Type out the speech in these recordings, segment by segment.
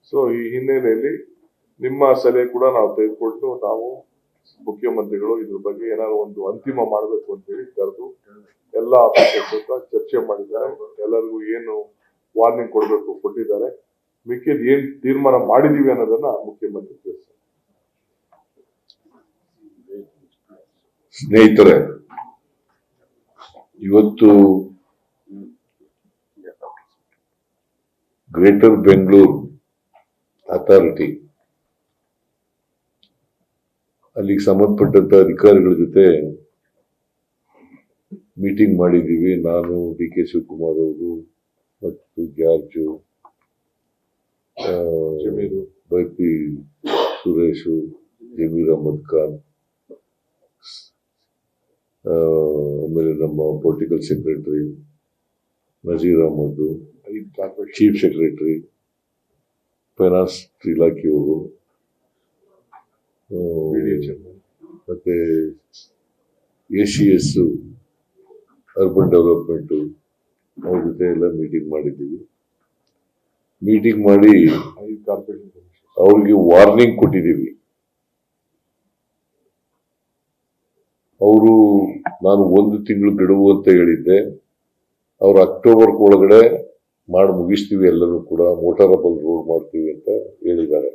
So ಈ ಹಿನ್ನೆಲೆಯಲ್ಲಿ ನಿಮ್ಮ ಸಲಹೆ ಕೂಡ ನಾವು ತೆಗೆದುಕೊಂಡು ನಾವು ಮುಖ್ಯಮಂತ್ರಿಗಳು ಇದ್ರ ಬಗ್ಗೆ ಏನಾದ್ರು ಒಂದು ಅಂತಿಮ ಮಾಡಬೇಕು ಅಂತ ಹೇಳಿ ಕರೆದು ಎಲ್ಲ ಆಫೀಸರ್ಸ್ ಹತ್ರ ಚರ್ಚೆ ಮಾಡಿದ್ದಾರೆ. ಎಲ್ಲರಿಗೂ ಏನು ವಾರ್ನಿಂಗ್ ಕೊಡಬೇಕು ಕೊಟ್ಟಿದ್ದಾರೆ. ಮಿಕ್ಕಿದ ಏನ್ ತೀರ್ಮಾನ ಮಾಡಿದೀವಿ ಅನ್ನೋದನ್ನ ಮುಖ್ಯಮಂತ್ರಿ ತಿಳಿಸ್ತಾರೆ. ಸ್ನೇಹಿತರೆ, ಇವತ್ತು ಗ್ರೇಟರ್ ಬೆಂಗಳೂರು ಅಥಾರಿಟಿ ಅಲ್ಲಿಗೆ ಸಂಬಂಧಪಟ್ಟಂತ ಅಧಿಕಾರಿಗಳ ಜೊತೆ ಮೀಟಿಂಗ್ ಮಾಡಿದ್ದೀವಿ. ನಾನು, ಡಿ ಕೆ ಶಿವಕುಮಾರ್ ಅವರು ಮತ್ತು ಜಾರ್ಜು, ಜಮೀರು, ಬೈಪಿ ಸುರೇಶು, ಜಮೀರ್ ಅಹಮದ್ ಖಾನ್, ಆಮೇಲೆ ನಮ್ಮ political secretary Nazeer Ahmed, chief secretary, finance ಇಲಾಖೆಯವರು, ಮತ್ತೆ ACS ಅರ್ಬನ್ ಡೆವಲಪ್ಮೆಂಟ್ ಅವ್ರ ಜೊತೆ ಎಲ್ಲ ಮೀಟಿಂಗ್ ಮಾಡಿದ್ದೀವಿ. ಮೀಟಿಂಗ್ ಮಾಡಿ ಅವ್ರಿಗೆ ವಾರ್ನಿಂಗ್ ಕೊಟ್ಟಿದ್ದೀವಿ. ಅವರು ನಾನು 1 ತಿಂಗಳು ಗಡುವು ಅಂತ ಹೇಳಿದ್ದೆ. ಅವ್ರು ಅಕ್ಟೋಬರ್ ಒಳಗಡೆ ಮಾಡಿ ಮುಗಿಸ್ತೀವಿ, ಎಲ್ಲರೂ ಕೂಡ ಮೋಟಾರಬಲ್ ರೋಡ್ ಮಾಡ್ತೀವಿ ಅಂತ ಹೇಳಿದ್ದಾರೆ.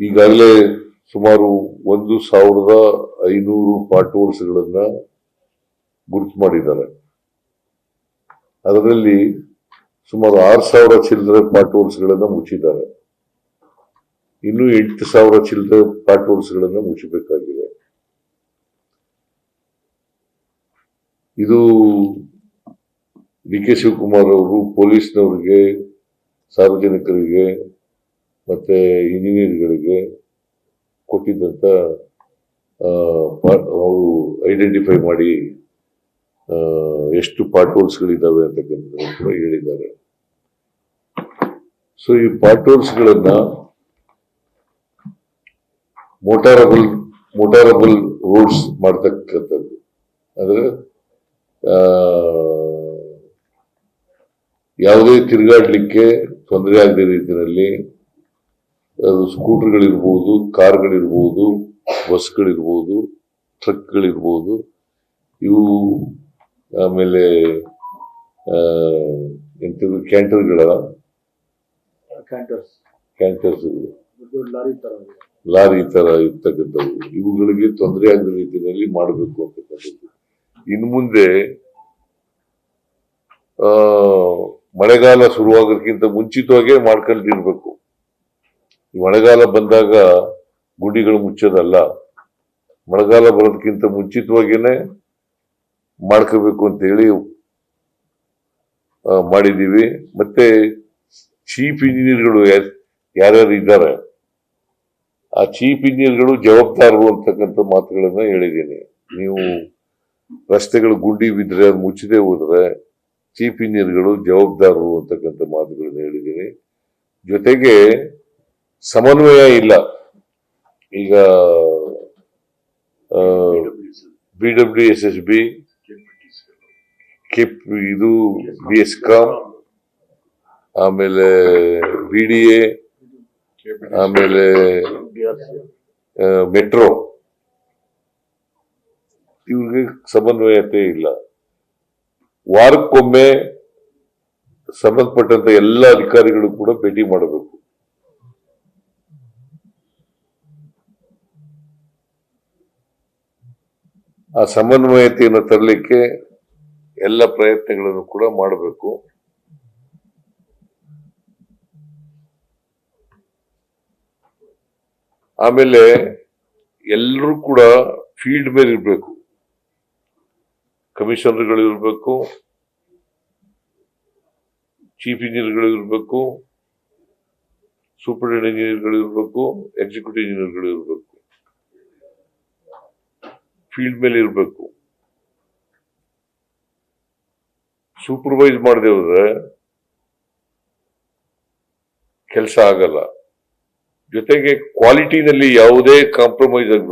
ಈಗಾಗಲೇ ಸುಮಾರು 1500 ಪಾರ್ಟ್ ಹೋಲ್ಸ್ಗಳನ್ನ ಗುರುತು ಮಾಡಿದ್ದಾರೆ. ಅದರಲ್ಲಿ ಸುಮಾರು 6000 ಚಿಲ್ಲರೆ ಪಾರ್ಟ್ ಹೋಲ್ಸ್ಗಳನ್ನ ಮುಚ್ಚಿದ್ದಾರೆ. ಇನ್ನು 8000 ಚಿಲ್ಲರೆ ಪಾರ್ಟ್ ಹೋಲ್ಸ್ಗಳನ್ನ ಮುಚ್ಚಬೇಕಾಗಿದೆ. ಇದು ಡಿ ಕೆ ಶಿವಕುಮಾರ್ ಅವರು ಪೊಲೀಸ್ನವರಿಗೆ, ಸಾರ್ವಜನಿಕರಿಗೆ ಮತ್ತೆ ಇಂಜಿನಿಯರ್ಗಳಿಗೆ ಕೊಟ್ಟಿದ್ದಂತ ಅವರು ಐಡೆಂಟಿಫೈ ಮಾಡಿ ಎಷ್ಟು ಪಾರ್ಟ್ ಹೋಲ್ಸ್ಗಳಿದ್ದಾವೆ ಅಂತಕ್ಕಂಥದ್ದು ಕೂಡ ಹೇಳಿದ್ದಾರೆ. ಸೊ ಈ ಪಾರ್ಟ್ ಹೋಲ್ಸ್ಗಳನ್ನ ಮೋಟಾರಬಲ್ ರೋಡ್ಸ್ ಮಾಡ್ತಕ್ಕಂಥದ್ದು, ಅಂದ್ರೆ ಯಾವುದೇ ತಿರುಗಾಡ್ಲಿಕ್ಕೆ ತೊಂದರೆ ಆಗದ ರೀತಿಯಲ್ಲಿ ಅದು ಸ್ಕೂಟರ್ಗಳಿರ್ಬೋದು, ಕಾರ್ಗಳಿರ್ಬೋದು, ಬಸ್ಗಳಿರ್ಬೋದು, ಟ್ರಕ್ಗಳಿರ್ಬೋದು, ಇವು ಆಮೇಲೆ ಎಂಥದ್ದು ಕ್ಯಾಂಟರ್ಸ್ಗಳು, ಲಾರಿ ತರ ಇರ್ತಕ್ಕಂಥವು, ಇವುಗಳಿಗೆ ತೊಂದರೆ ಆಗದ ರೀತಿಯಲ್ಲಿ ಮಾಡಬೇಕು ಅಂತಕ್ಕಂಥದ್ದು. ಇನ್ನು ಮುಂದೆ ಮಳೆಗಾಲ ಶುರುವಾಗೋದಕ್ಕಿಂತ ಮುಂಚಿತವಾಗೇ ಮಾಡ್ಕೊಂಡಿರ್ಬೇಕು. ಮಳೆಗಾಲ ಬಂದಾಗ ಗುಂಡಿಗಳು ಮುಚ್ಚೋದಲ್ಲ, ಮಳೆಗಾಲ ಬರೋದಕ್ಕಿಂತ ಮುಂಚಿತವಾಗೇನೆ ಮಾಡ್ಕೋಬೇಕು ಅಂತ ಹೇಳಿ ಮಾಡಿದೀವಿ. ಮತ್ತೆ ಚೀಫ್ ಇಂಜಿನಿಯರ್ಗಳು ಯಾರ್ಯಾರು ಇದ್ದಾರೆ, ಆ ಚೀಫ್ ಇಂಜಿನಿಯರ್ಗಳು ಜವಾಬ್ದಾರರು ಅಂತಕ್ಕಂಥ ಮಾತುಗಳನ್ನ ಹೇಳಿದ್ದೀನಿ. ನೀವು ರಸ್ತೆಗಳು ಗುಂಡಿ ಬಿದ್ದರೆ ಅದು ಮುಚ್ಚದೆ ಹೋದ್ರೆ ಚೀಫ್ ಇಂಜಿನಿಯರ್ಗಳು ಜವಾಬ್ದಾರರು ಅಂತಕ್ಕಂಥ ಮಾತುಗಳನ್ನ ಹೇಳಿದ್ದೀನಿ. ಜೊತೆಗೆ ಸಮನ್ವಯ ಇಲ್ಲ. ಈಗ BWSSB, ಇದು BSCOM, ಆಮೇಲೆ BDA, ಆಮೇಲೆ ಮೆಟ್ರೋ, ಇವ್ರಿಗೆ ಸಮನ್ವಯತೆ ಇಲ್ಲ. ವಾರಕ್ಕೊಮ್ಮೆ ಸಂಬಂಧಪಟ್ಟಂತ ಎಲ್ಲ ಅಧಿಕಾರಿಗಳು ಕೂಡ ಭೇಟಿ ಮಾಡಬೇಕು. ಆ ಸಮನ್ವಯತೆಯನ್ನು ತರಲಿಕ್ಕೆ ಎಲ್ಲ ಪ್ರಯತ್ನಗಳನ್ನು ಕೂಡ ಮಾಡಬೇಕು. ಆಮೇಲೆ ಎಲ್ಲರೂ ಕೂಡ ಫೀಲ್ಡ್ ಮೇಲೆ ಇರಬೇಕು. ಕಮಿಷನರ್ಗಳು ಇರಬೇಕು, ಚೀಫ್ ಇಂಜಿನಿಯರ್ಗಳು ಇರಬೇಕು, ಸೂಪರಿಂಟೆಂಡೆಂಟ್ ಇಂಜಿನಿಯರ್ಗಳು ಇರಬೇಕು, ಎಕ್ಸಿಕ್ಯೂಟಿವ್ ಇಂಜಿನಿಯರ್ಗಳು ಇರಬೇಕು. ಫೀಲ್ಡ್ ಮೇಲೆ ಇರಬೇಕು. ಸೂಪರ್ವೈಸ್ ಮಾಡದೆ ಹೋದ್ರೆ ಕೆಲಸ ಆಗಲ್ಲ. ಜೊತೆಗೆ ಕ್ವಾಲಿಟಿನಲ್ಲಿ ಯಾವುದೇ ಕಾಂಪ್ರಮೈಸ್ ಆಗಬಾರ್ದು.